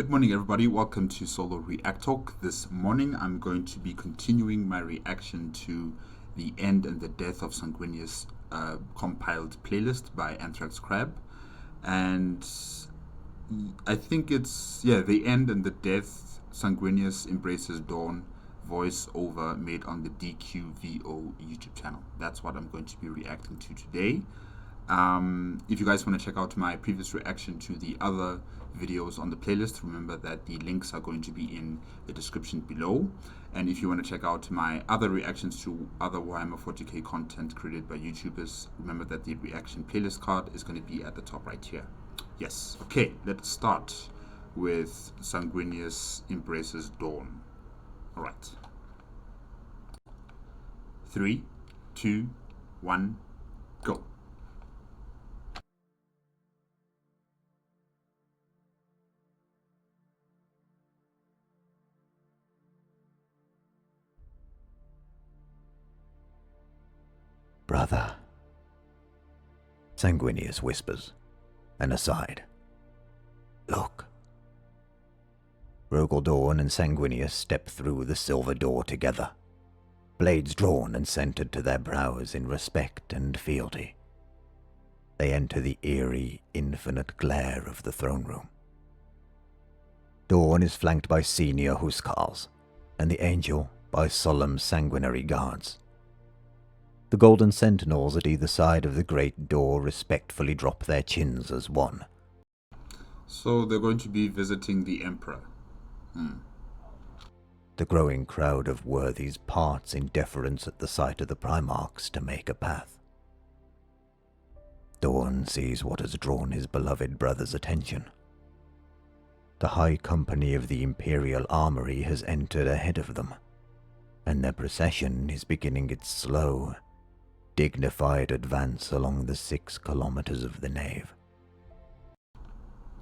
Good morning, everybody. Welcome to Solo ReacTalk. This morning, I'm going to be continuing my reaction to the End and the Death of Sanguinius compiled playlist by Anthrax Crab. And I think it's, The End and the Death, Sanguinius Embraces Dorn, voiceover made on the DQVO YouTube channel. That's what I'm going to be reacting to today. If you guys want to check out my previous reaction to the other videos on the playlist, remember that the links are going to be in the description below. And if you want to check out my other reactions to other Warhammer 40k content created by YouTubers, remember that the reaction playlist card is going to be at the top right here. Yes, okay, let's start with Sanguinius Embraces Dorn. Alright. 3, 2, 1, go. Brother, Sanguinius whispers, and aside. Look. Dorn and Sanguinius step through the silver door together, blades drawn and centered to their brows in respect and fealty. They enter the eerie, infinite glare of the throne room. Dorn is flanked by senior Huskarls, and the Angel by solemn sanguinary guards. The golden sentinels at either side of the great door respectfully drop their chins as one. So they're going to be visiting the Emperor. The growing crowd of worthies parts in deference at the sight of the Primarchs to make a path. Dorn sees what has drawn his beloved brother's attention. The high company of the Imperial Armory has entered ahead of them, and their procession is beginning its slow, dignified advance along the 6 kilometers of the nave.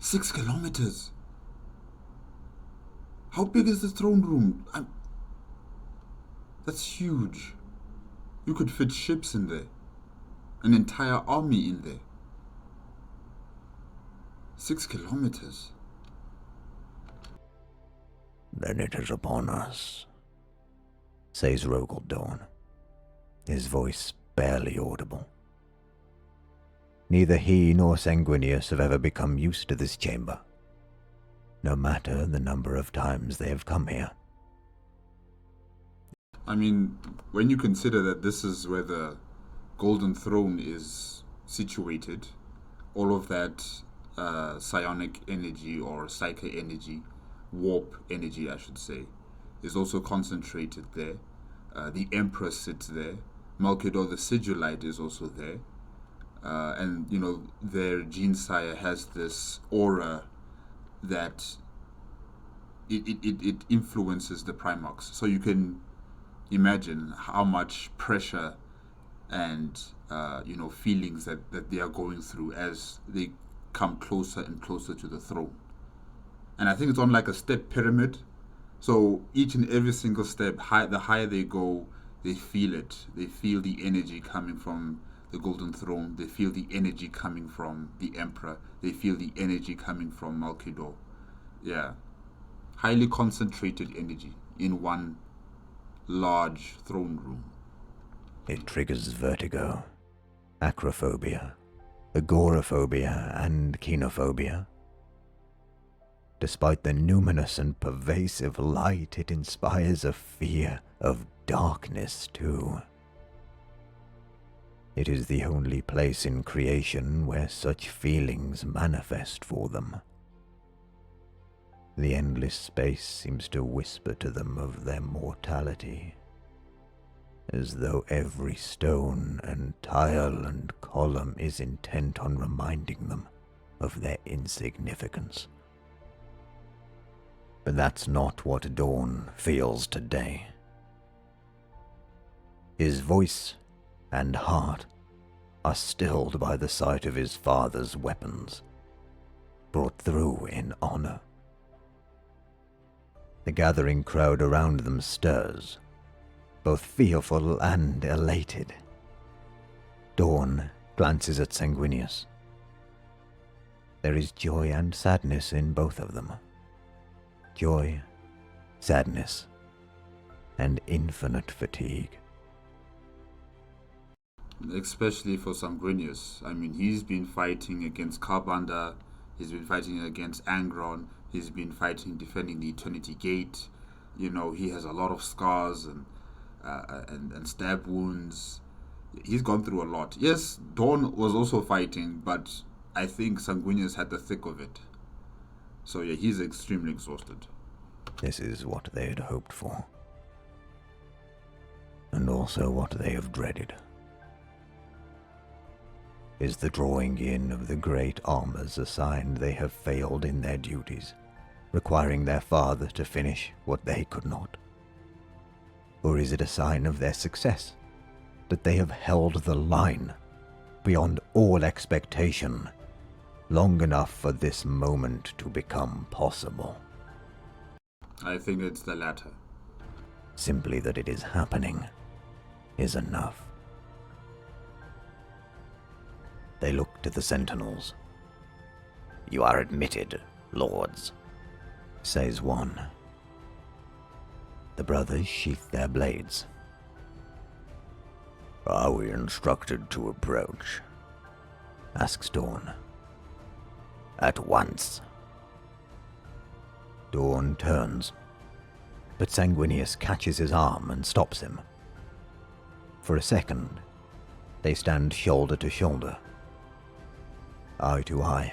6 kilometers? How big is the throne room? That's huge. You could fit ships in there. An entire army in there. 6 kilometers. Then it is upon us, says Dorn, his voice barely audible. Neither he nor Sanguinius have ever become used to this chamber, no matter the number of times they have come here. I mean, when you consider that this is where the Golden Throne is situated, all of that psionic energy or psyche energy, warp energy I should say, is also concentrated there. The Emperor sits there. Malkador the Sigillite is also there. And, you know, their gene sire has this aura that it influences the Primarchs. So you can imagine how much pressure and, feelings that they are going through as they come closer and closer to the throne. And I think it's on like a step pyramid. So each and every single step, the higher they go, they feel it. They feel the energy coming from the Golden Throne. They feel the energy coming from the Emperor. They feel the energy coming from Malkador. Yeah. Highly concentrated energy in one large throne room. It triggers vertigo, acrophobia, agoraphobia, and kinophobia. Despite the numinous and pervasive light, it inspires a fear of darkness too. It is the only place in creation where such feelings manifest for them. The endless space seems to whisper to them of their mortality, as though every stone and tile and column is intent on reminding them of their insignificance. But that's not what Dorn feels today. His voice and heart are stilled by the sight of his father's weapons, brought through in honor. The gathering crowd around them stirs, both fearful and elated. Dorn glances at Sanguinius. There is joy and sadness in both of them, joy, sadness, and infinite fatigue. Especially for Sanguinius. I mean, he's been fighting against Carbanda, he's been fighting against Angron, he's been fighting, defending the Eternity Gate. You know, he has a lot of scars and stab wounds. He's gone through a lot. Yes, Dorn was also fighting, but I think Sanguinius had the thick of it. So yeah, he's extremely exhausted. This is what they had hoped for, and also what they have dreaded. Is the drawing in of the great armors a sign they have failed in their duties, requiring their father to finish what they could not? Or is it a sign of their success, that they have held the line, beyond all expectation, long enough for this moment to become possible? I think it's the latter. Simply that it is happening is enough. They look to the sentinels. "You are admitted, lords," says one. The brothers sheath their blades. "Are we instructed to approach?" asks Dorn. "At once." Dorn turns, but Sanguinius catches his arm and stops him. For a second, they stand shoulder to shoulder, eye to eye.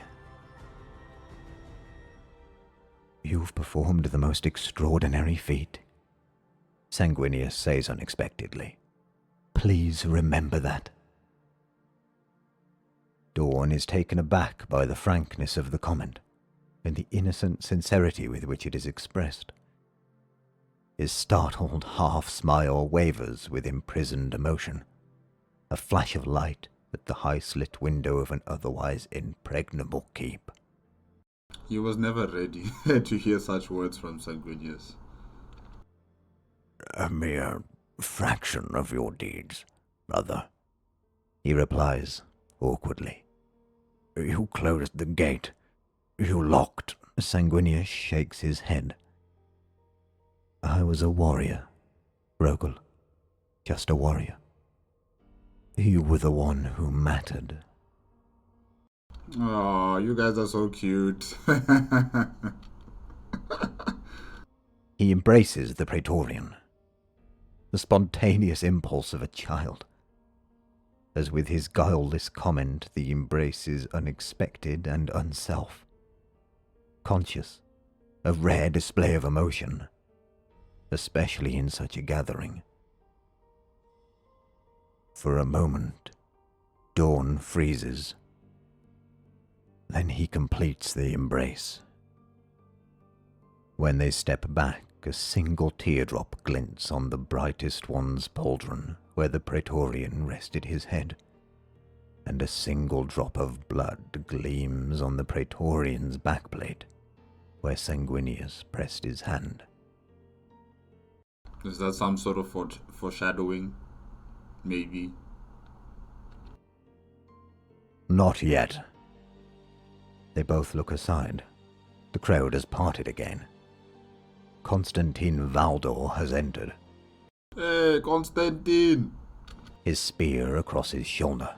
"You've performed the most extraordinary feat," Sanguinius says unexpectedly. "Please remember that." Dorn is taken aback by the frankness of the comment and the innocent sincerity with which it is expressed. His startled half-smile wavers with imprisoned emotion, a flash of light at the high-slit window of an otherwise impregnable keep. He was never ready to hear such words from Sanguinius. "A mere fraction of your deeds, brother," he replies awkwardly. "You closed the gate. You locked." Sanguinius shakes his head. "I was a warrior, Rogel. Just a warrior. You were the one who mattered." Oh, you guys are so cute. He embraces the Praetorian, the spontaneous impulse of a child. As with his guileless comment, the embrace is unexpected and unself, conscious, a rare display of emotion, especially in such a gathering. For a moment, Dorn freezes. Then he completes the embrace. When they step back, a single teardrop glints on the brightest one's pauldron where the Praetorian rested his head, and a single drop of blood gleams on the Praetorian's backplate where Sanguinius pressed his hand. Is that some sort of foreshadowing? Maybe. Not yet. They both look aside. The crowd has parted again. Constantine Valdor has entered, Hey, Constantine! his spear across his shoulder.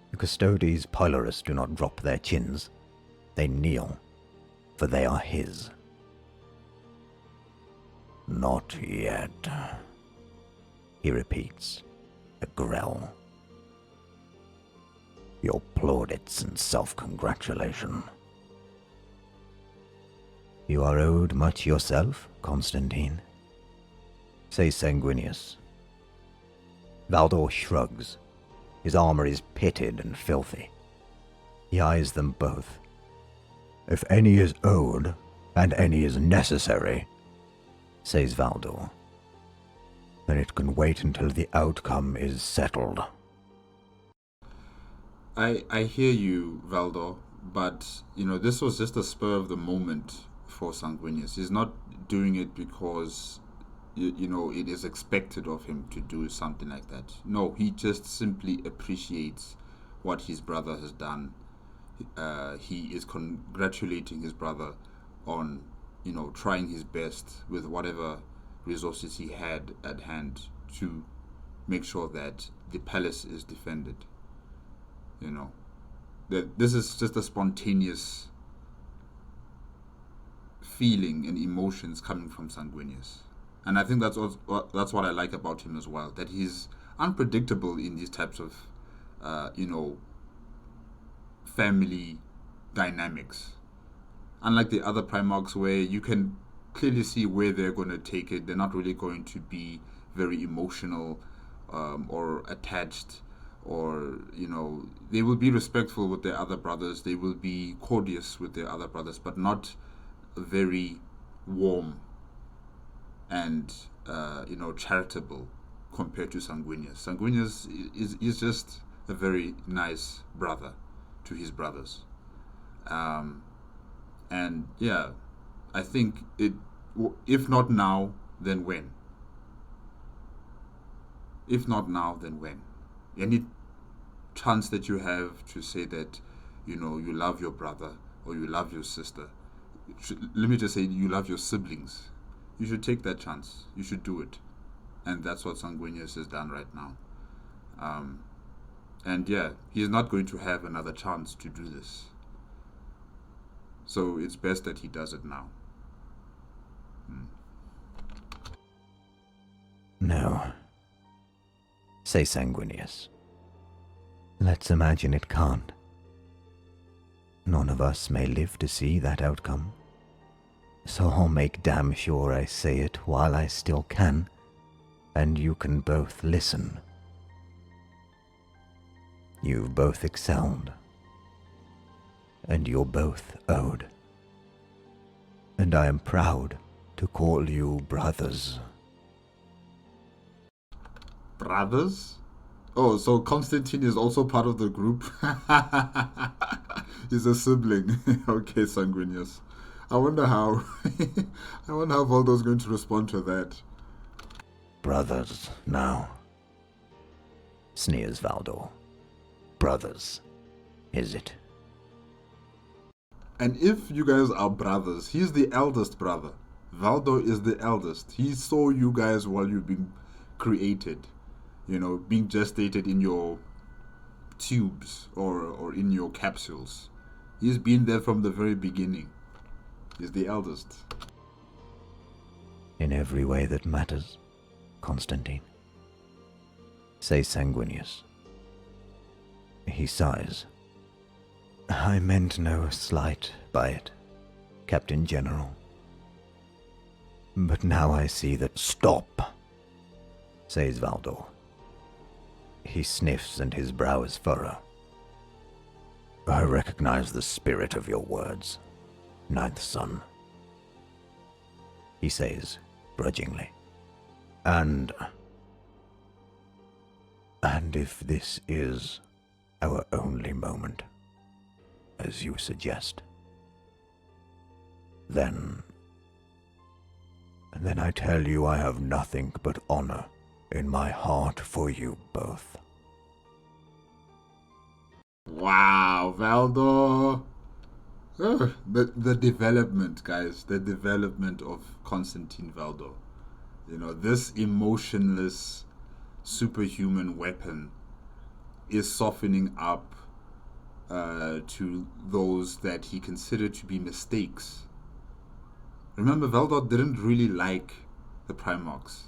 The Custodes Pylorus do not drop their chins. They kneel, for they are his. "Not yet," he repeats, a growl. "Your plaudits and self-congratulation." "You are owed much yourself, Constantine," says Sanguinius. Valdor shrugs. His armor is pitted and filthy. He eyes them both. "If any is owed, and any is necessary," says Valdor, "then it can wait until the outcome is settled." I hear you, Valdor, but, this was just a spur of the moment for Sanguinius. He's not doing it because, it is expected of him to do something like that. No, he just simply appreciates what his brother has done. He is congratulating his brother on trying his best with whatever resources he had at hand to make sure that the palace is defended. That this is just a spontaneous feeling and emotions coming from Sanguinius. And I think that's what I like about him as well, that he's unpredictable in these types of, family dynamics. Unlike the other Primarchs where you can clearly see where they're going to take it. They're not really going to be very emotional or attached, or they will be respectful with their other brothers. They will be courteous with their other brothers, but not very warm and charitable compared to Sanguinius. Sanguinius is just a very nice brother to his brothers. And yeah, I think if not now, then when? If not now, then when? Any chance that you have to say that, you love your brother or you love your sister, let me just say you love your siblings, you should take that chance. You should do it. And that's what Sanguinius has done right now. And yeah, he's not going to have another chance to do this. So it's best that he does it now. No. Say Sanguinius. Let's imagine it can't. None of us may live to see that outcome. So I'll make damn sure I say it while I still can, and you can both listen. You've both excelled, and you're both owed. And I am proud to call you brothers. Brothers? Oh, so Constantine is also part of the group? He's a sibling. Okay, Sanguinius. I wonder how Valdo's going to respond to that. Brothers, now. Sneers Valdor. Brothers, is it? And if you guys are brothers, he's the eldest brother. Valdo is the eldest. He saw you guys while you've been created, being gestated in your tubes or in your capsules. He's been there from the very beginning. He's the eldest. In every way that matters, Constantine. Say Sanguinius. He sighs. I meant no slight by it, Captain General. But now I see that— Stop, says Valdor. He sniffs and his brows furrow. I recognize the spirit of your words, Ninth Son, he says grudgingly. And if this is our only moment, as you suggest, then I tell you I have nothing but honor in my heart for you both. Wow, Valdo. The development, guys. The development of Constantine Valdo. This emotionless superhuman weapon is softening up to those that he considered to be mistakes. Remember, Valdo didn't really like the Primarchs.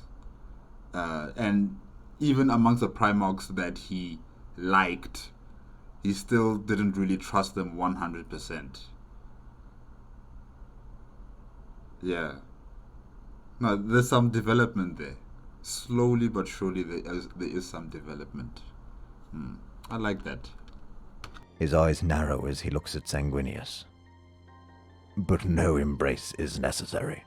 And even amongst the Primarchs that he liked, he still didn't really trust them 100%. Yeah. No, there's some development there. Slowly but surely there is some development. I like that. His eyes narrow as he looks at Sanguinius. But no embrace is necessary.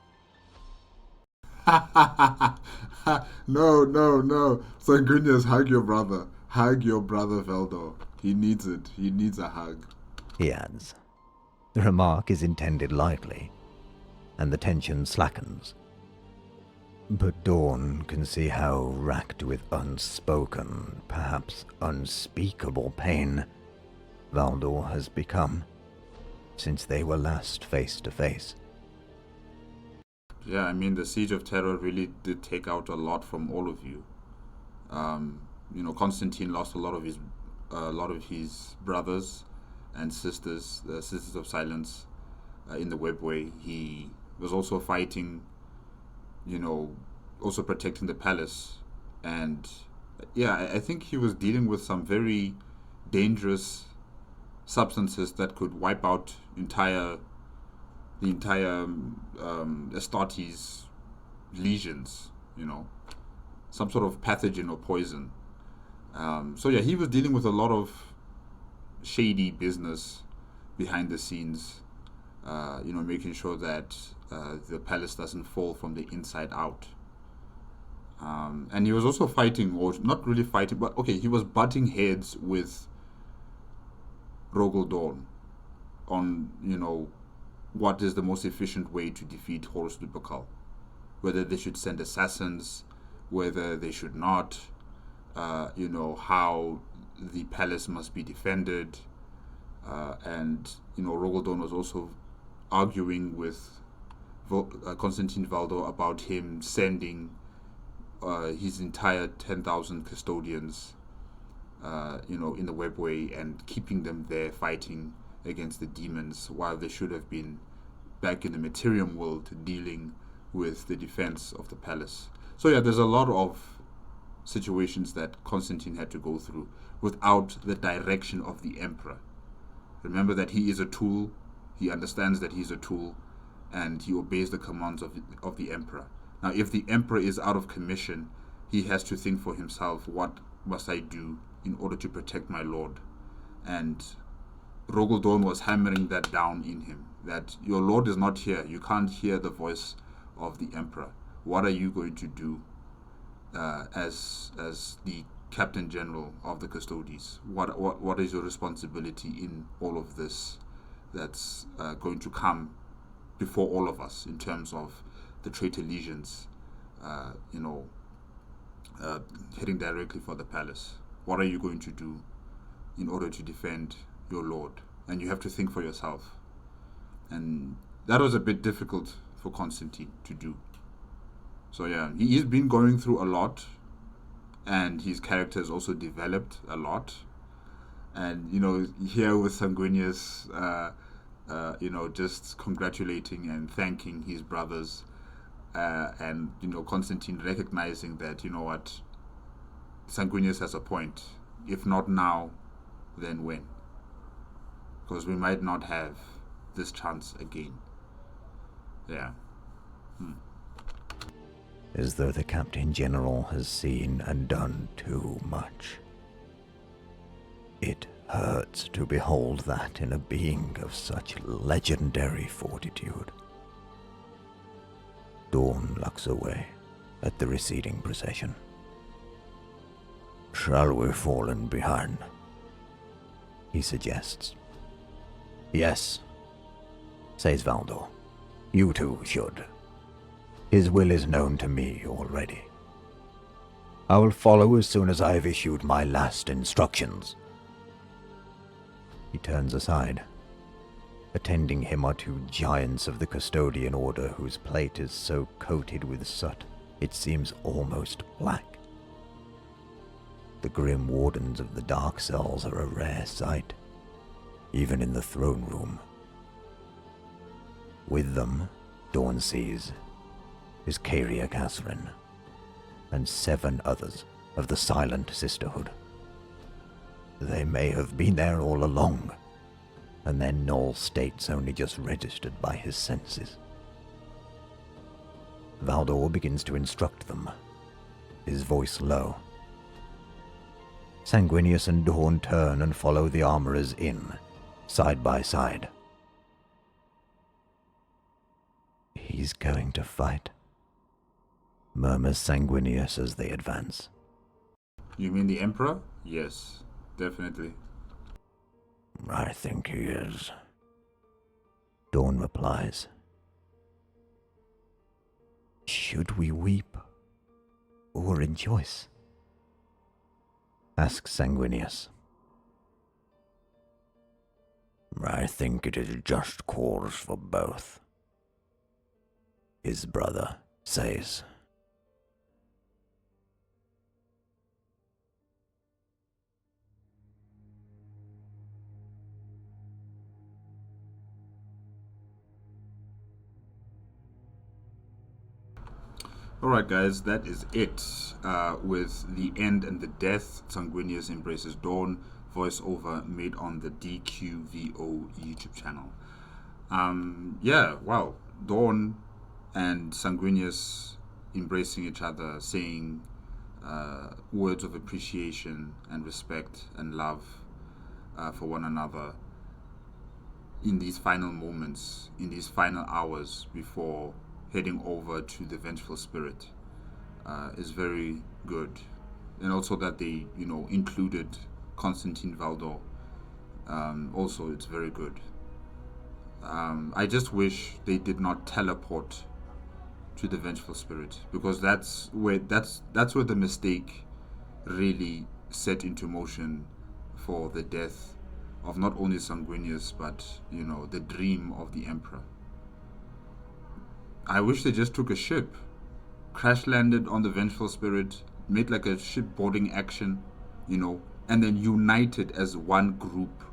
No. Sanguinius, hug your brother. Hug your brother, Valdo. He needs it. He needs a hug. He adds. The remark is intended lightly, and the tension slackens. But Dorn can see how racked with unspoken, perhaps unspeakable pain Valdor has become since they were last face to face. Yeah, I mean, the Siege of Terror really did take out a lot from all of you. Constantine lost a lot of his brothers and sisters, the Sisters of Silence, in the Webway. He was also fighting, you know, also protecting the palace, and yeah, I think he was dealing with some very dangerous substances that could wipe out the entire Astartes legions. Some sort of pathogen or poison. So yeah, he was dealing with a lot of shady business behind the scenes. Making sure that the palace doesn't fall from the inside out. And he was also fighting, or not really fighting, but okay, he was butting heads with Dorn on, what is the most efficient way to defeat Horus Lupercal. Whether they should send assassins, whether they should not, how the palace must be defended. Rogaldon was also arguing with Constantine Valdo about him sending his entire 10,000 custodians, in the Webway and keeping them there fighting against the demons while they should have been back in the Materium world dealing with the defense of the palace. So yeah, there's a lot of situations that Constantine had to go through without the direction of the emperor. Remember that he is a tool, he understands that he's a tool, and he obeys the commands of the emperor. Now, if the emperor is out of commission, he has to think for himself, what must I do in order to protect my lord? And Rogaldon was hammering that down in him, that your lord is not here. You can't hear the voice of the emperor. What are you going to do as the captain general of the Custodes? What is your responsibility in all of this that's going to come before all of us in terms of the traitor legions, heading directly for the palace? What are you going to do in order to defend your lord? And you have to think for yourself. And that was a bit difficult for Constantine to do. So yeah, he's been going through a lot, and his character has also developed a lot. And here with Sanguinius, just congratulating and thanking his brothers, and Constantine recognizing that what, Sanguinius has a point. If not now, then when? Because we might not have this chance again. Yeah. As though the Captain General has seen and done too much. It hurts to behold that in a being of such legendary fortitude. Dorn looks away at the receding procession. Shall we fall in behind? He suggests. Yes, says Valdo. You too should. His will is known to me already. I will follow as soon as I have issued my last instructions. He turns aside. Attending him are two giants of the Custodian Order whose plate is so coated with soot it seems almost black. The grim wardens of the dark cells are a rare sight, even in the throne room. With them, Dorn sees, is Caria Catherine, and 7 others of the Silent Sisterhood. They may have been there all along, and their null states only just registered by his senses. Valdor begins to instruct them, his voice low. Sanguinius and Dorn turn and follow the armorers in, side by side. He's going to fight, murmurs Sanguinius as they advance. You mean the Emperor? Yes, definitely. I think he is, Dorn replies. Should we weep or rejoice? Asks Sanguinius. I think it is just cause for both. his brother says. Alright guys, that is it with The End and the Death, Sanguinius Embraces Dorn, voiceover made on the DQVO YouTube channel. Yeah, wow, Dorn and Sanguinius embracing each other, saying words of appreciation and respect and love for one another in these final moments, in these final hours before heading over to the Vengeful Spirit is very good. And also that they, included Constantine Valdo. Also, it's very good. I just wish they did not teleport to the Vengeful Spirit, because that's where the mistake really set into motion for the death of not only Sanguinius but the dream of the Emperor. I wish they just took a ship, crash landed on the Vengeful Spirit, made like a shipboarding action, and then united as one group,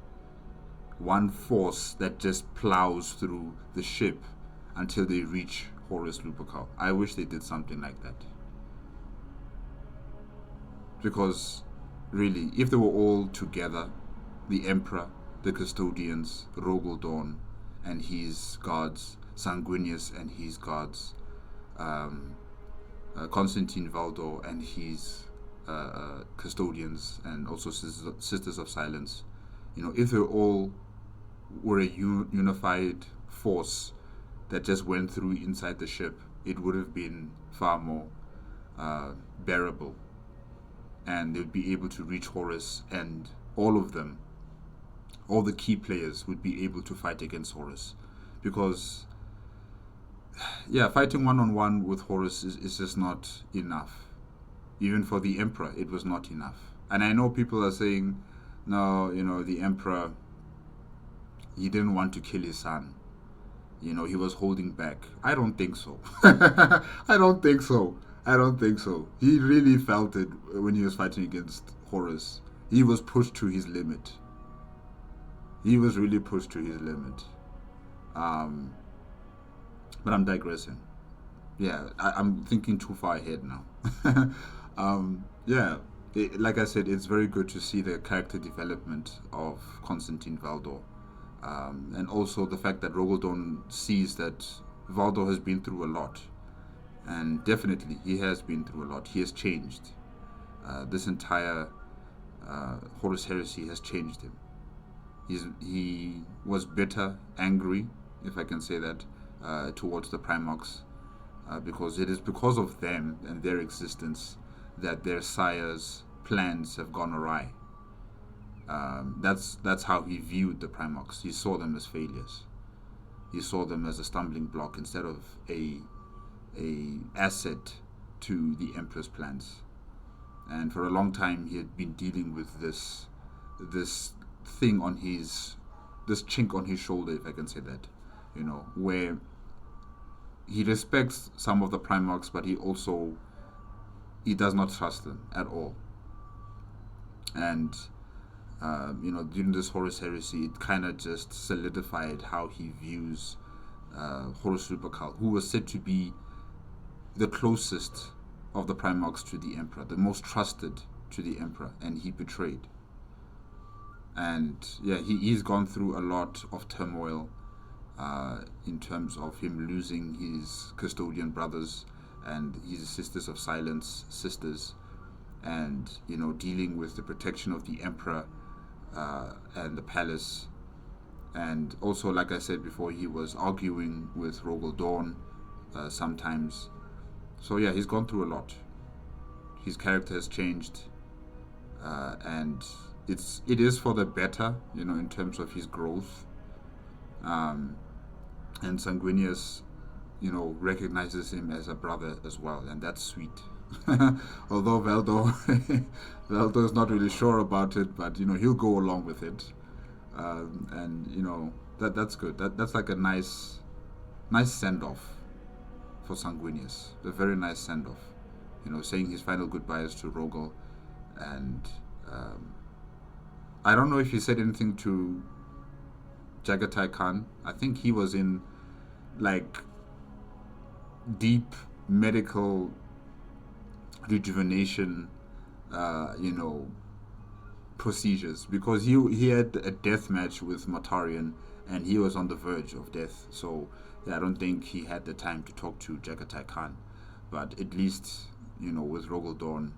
one force that just plows through the ship until they reach Horus Lupercal. I wish they did something like that. Because, really, if they were all together, the Emperor, the Custodians, Dorn and his guards, Sanguinius and his guards, Constantine Valdo and his custodians, and also Sisters of Silence, if they all were a unified force that just went through inside the ship, it would have been far more bearable, and they'd be able to reach Horus, and all of them, all the key players, would be able to fight against Horus. Because fighting one-on-one with Horus is just not enough. Even for the Emperor, it was not enough. And I know people are saying, no, the Emperor, he didn't want to kill his son. He was holding back. I don't think so. I don't think so. He really felt it when he was fighting against Horus. He was pushed to his limit. He was really pushed to his limit. But I'm digressing. Yeah, I'm thinking too far ahead now. Like I said, it's very good to see the character development of Constantine Valdo. And also the fact that Dorn sees that Valdo has been through a lot. And definitely, he has been through a lot. He has changed. This entire Horus Heresy has changed him. He was bitter, angry, if I can say that, towards the Primarchs, because it is because of them and their existence that their sire's plans have gone awry. That's how he viewed the Primarchs. He saw them as failures. He saw them as a stumbling block instead of a asset to the Emperor's plans. And for a long time, he had been dealing with this thing on this chink on his shoulder, if I can say that, where he respects some of the Primarchs, but he does not trust them at all. And during this Horus Heresy, it kind of just solidified how he views Horus Lupercal, who was said to be the closest of the Primarchs to the Emperor, the most trusted to the Emperor, and he betrayed. And he's gone through a lot of turmoil in terms of him losing his custodian brothers and his Sisters of Silence sisters, and dealing with the protection of the Emperor and the palace. And also, like I said before, he was arguing with Dorn sometimes. So he's gone through a lot. His character has changed, and it is for the better, in terms of his growth. And Sanguinius, recognizes him as a brother as well, and that's sweet. Although Valdo is not really sure about it, but he'll go along with it, and that's good. That's like a nice send off for Sanguinius. A very nice send-off. You know, saying his final goodbyes to Rogel, and I don't know if he said anything to Jagatai Khan. I think he was in like deep medical rejuvenation, procedures, because he had a death match with Mortarion and he was on the verge of death. So yeah, I don't think he had the time to talk to Jagatai Khan. But at least, with Rogel Dorn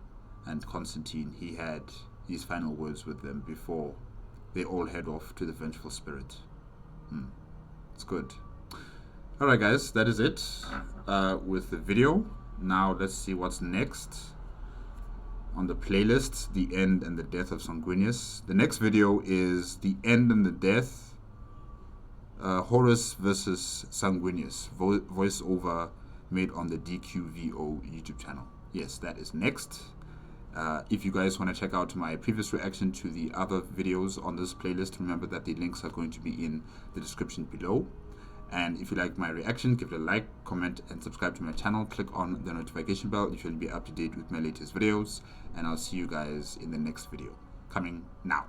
and Constantine, he had his final words with them before they all head off to the Vengeful Spirit. It's good. Alright guys, that is it with the video. Now let's see what's next on the playlist, The End and the Death of Sanguinius. The next video is The End and the Death, Horus versus Sanguinius, voiceover made on the DQVO YouTube channel. Yes, that is next. If you guys want to check out my previous reaction to the other videos on this playlist, remember that the links are going to be in the description below. And if you like my reaction, give it a like, comment, and subscribe to my channel. Click on the notification bell if you will be up to date with my latest videos. And I'll see you guys in the next video, coming now.